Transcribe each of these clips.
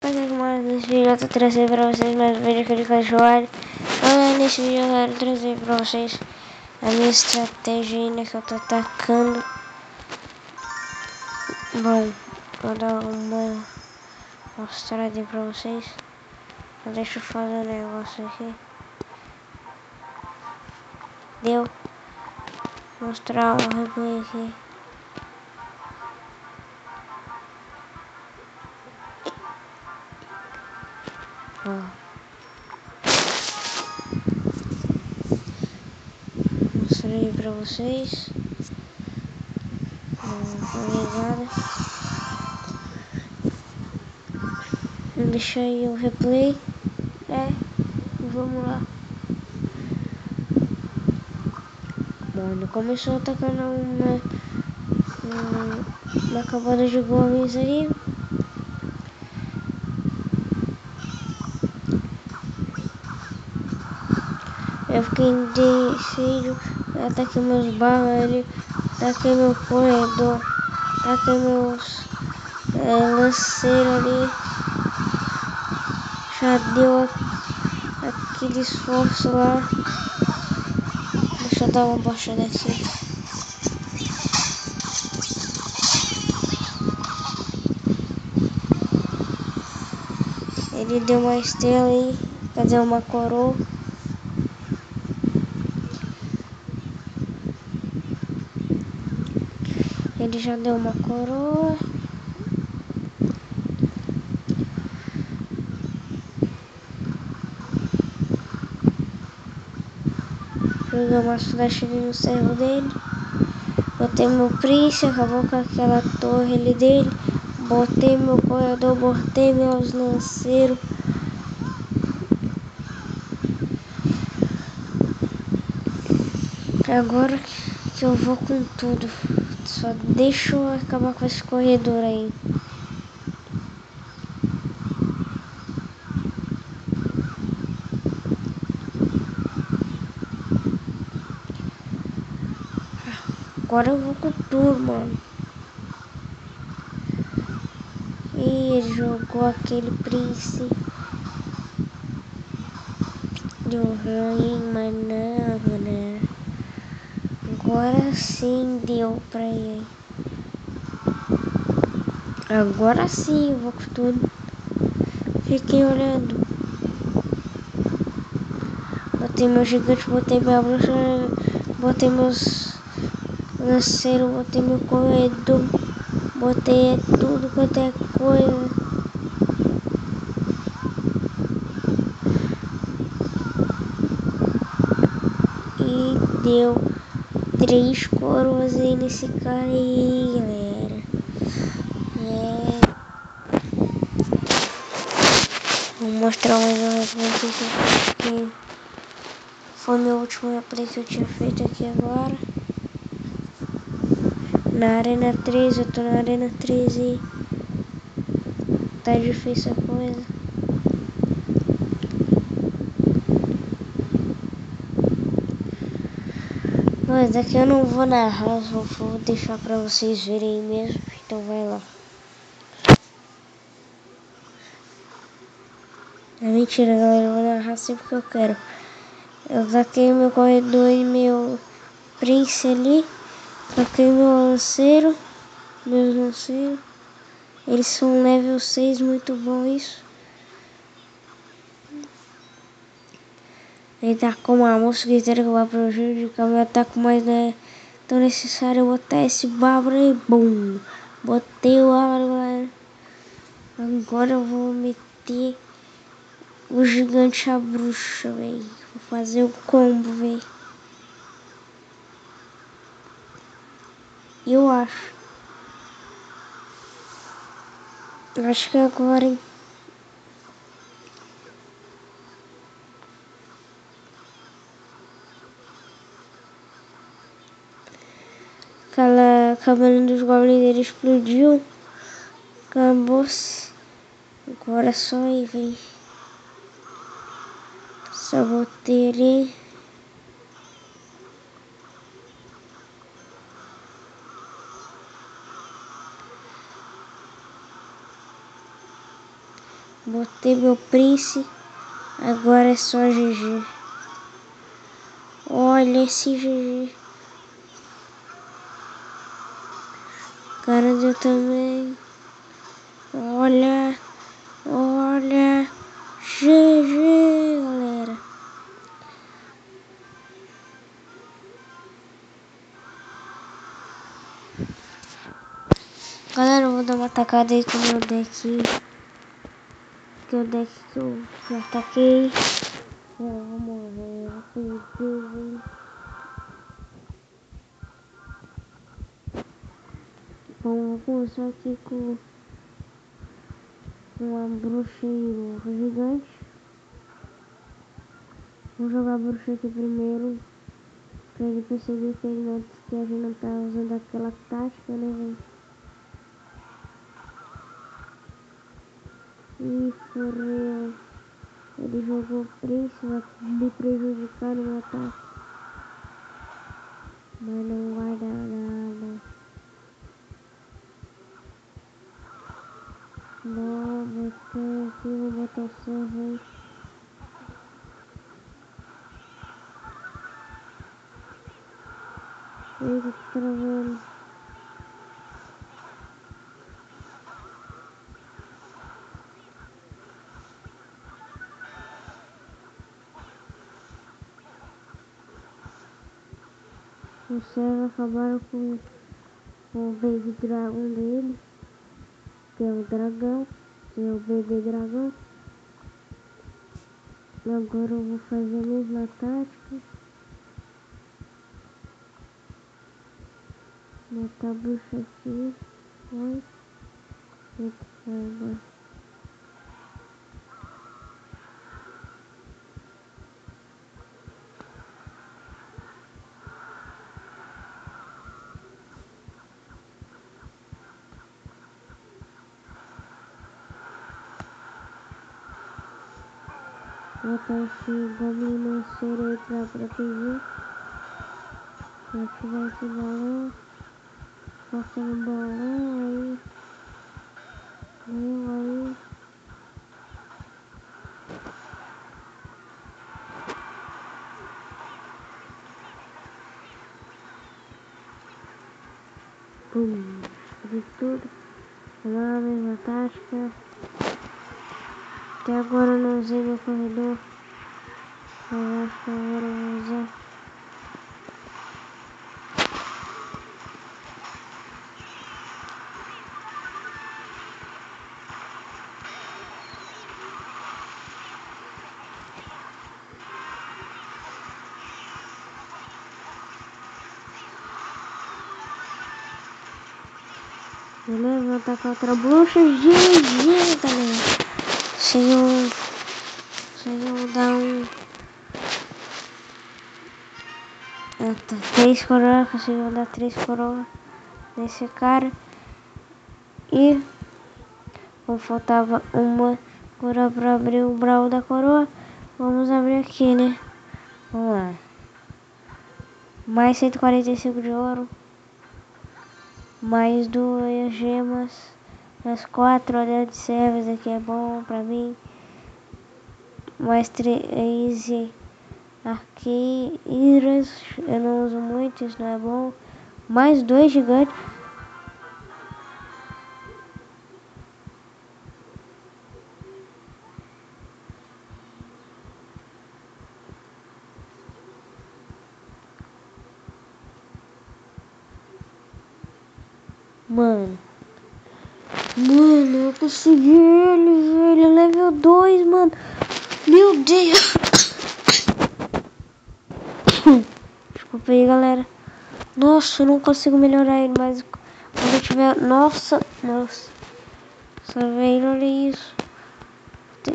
Mais nesse vídeo eu tô trazendo pra vocês mais um vídeo aqui de Clash Royale. Nesse vídeo eu quero trazer pra vocês a minha estratégia ainda que eu tô atacando. Bom, vou dar uma mostrada aí pra vocês. Deixa eu fazer um negócio aqui. Deu. Mostrar o replay aqui. Mostrei pra vocês. Obrigado. Deixa aí o replay. Vamos lá. Bom, ele começou atacando uma camada de golems ali. Eu fiquei indeciso, ataquei meus barras ali, ataquei meu corredor, ataquei meus lanceiros ali. Já deu aquele esforço lá. Deixa eu dar uma baixada aqui. Ele deu uma estrela aí, quer dizer, uma coroa. Ele já deu uma coroa. Joguei uma flecha ali no servo dele. Botei meu Prince, acabou com aquela torre ali dele. Botei meu corredor, botei meus lanceiros. Agora que eu vou com tudo. Só deixa eu acabar com esse corredor aí. Agora eu vou com tudo, mano. E ele jogou aquele príncipe. Deu ruim, mas não, né? Agora sim deu pra ele. Agora sim eu vou com tudo. Fiquei olhando. Botei meu gigante, botei minha bruxa, botei meus lanceiros, botei meu corredor, botei tudo quanto é coisa. E deu 3 coroas aí nesse cara aí, galera. Vou mostrar mais um replay que foi meu último replay que eu tinha feito aqui agora. Na Arena 13, eu tô na Arena 13. Tá difícil a coisa. Mas aqui eu não vou narrar, vou deixar pra vocês verem mesmo. Então vai lá. É mentira, galera, eu vou narrar sempre que eu quero. Eu taquei meu corredor e meu Prince ali. Taquei meu lanceiro. Meus lanceiros. Eles são level 6, muito bom isso. Ele tá com uma moça que que vai prejudicar meu ataque, mas não é tão necessário eu botar esse bárbaro e bum! Botei o bárbaro, galera. Agora eu vou meter o gigante a bruxa, velho. Vou fazer o combo, velho. Eu acho. Acho que agora, hein. Aquela cabana dos goblins dele explodiu. Acabou-se. Agora é só ir, velho. Só botei ali. Botei meu Prince. Agora é só GG. Olha esse GG. Cara, eu também. Olha. Olha. GG, galera. Galera, eu vou dar uma atacada aí com o meu deck. Que é o deck que eu ataquei. Vamos ver. Bom, vou começar aqui com uma bruxeiro gigante. Vou jogar a bruxa aqui primeiro. Pra ele perceber que, que a gente não tá usando aquela tática, né, velho? E fureu. Ele jogou Prince, vai me prejudicar no meu ataque. Mas não vai dar nada. Não, botei aqui, vou botar o servo. Eita, tá travando. Os servos acabaram com o Baby Dragon dele, que é o dragão, que é o bebê dragão. Agora eu vou fazer a mesma tática. Botar a bruxa aqui. Oi. Eita, caramba. Vou botar esse Goblin Lanceiro aí pra proteger. Vou ativar esse balão. Passar um balão aí. Aí. Pum. De tudo. Lá a mesma tática. Até agora eu não usei meu corredor. Mas acho que agora eu vou usar. Beleza, vou atacar outra bruxa. GG, galera. Sem eu dar um... Tá, 3 coroas. Consegui dar 3 coroas nesse cara. E faltava uma coroa pra abrir o baú da coroa. Vamos abrir aqui, né? Vamos lá. Mais 145 de ouro. Mais 2 gemas. Mais 4 olhos de servas. Aqui é bom pra mim. Mais 3 arqueiras. Eu não uso muito, isso não é bom. Mais 2 gigantes. Mano, eu consegui ele, velho. Level 2, mano. Meu Deus. Desculpa aí, galera. Nossa, eu não consigo melhorar ele, mas quando eu tiver... Nossa. Velho, olha isso.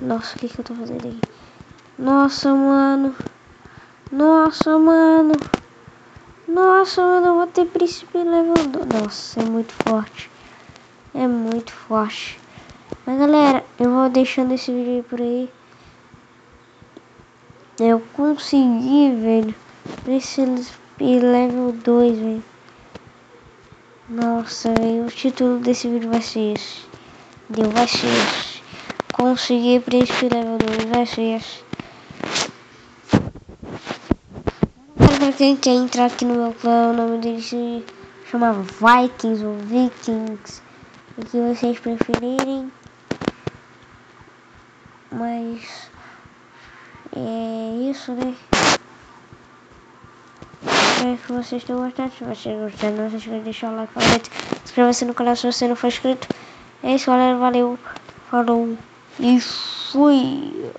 Nossa, o que eu tô fazendo aí? Nossa, mano, eu vou ter príncipe level 2. Nossa, é muito forte. Mas, galera, eu vou deixando esse vídeo aí por aí. Eu consegui, velho. Príncipe level 2, velho. Nossa, velho, o título desse vídeo vai ser esse. Vai ser esse. consegui príncipe level 2, vai ser. Para quem quer entrar aqui no meu clã, o nome dele se chamava Vikings ou Vikings, o que vocês preferirem. Mas é isso, né? Espero que vocês tenham gostado. Se vocês gostaram, não se esqueça de deixar o like, favorito, inscreva-se no canal se você não for inscrito. É isso, galera. Valeu, falou e fui!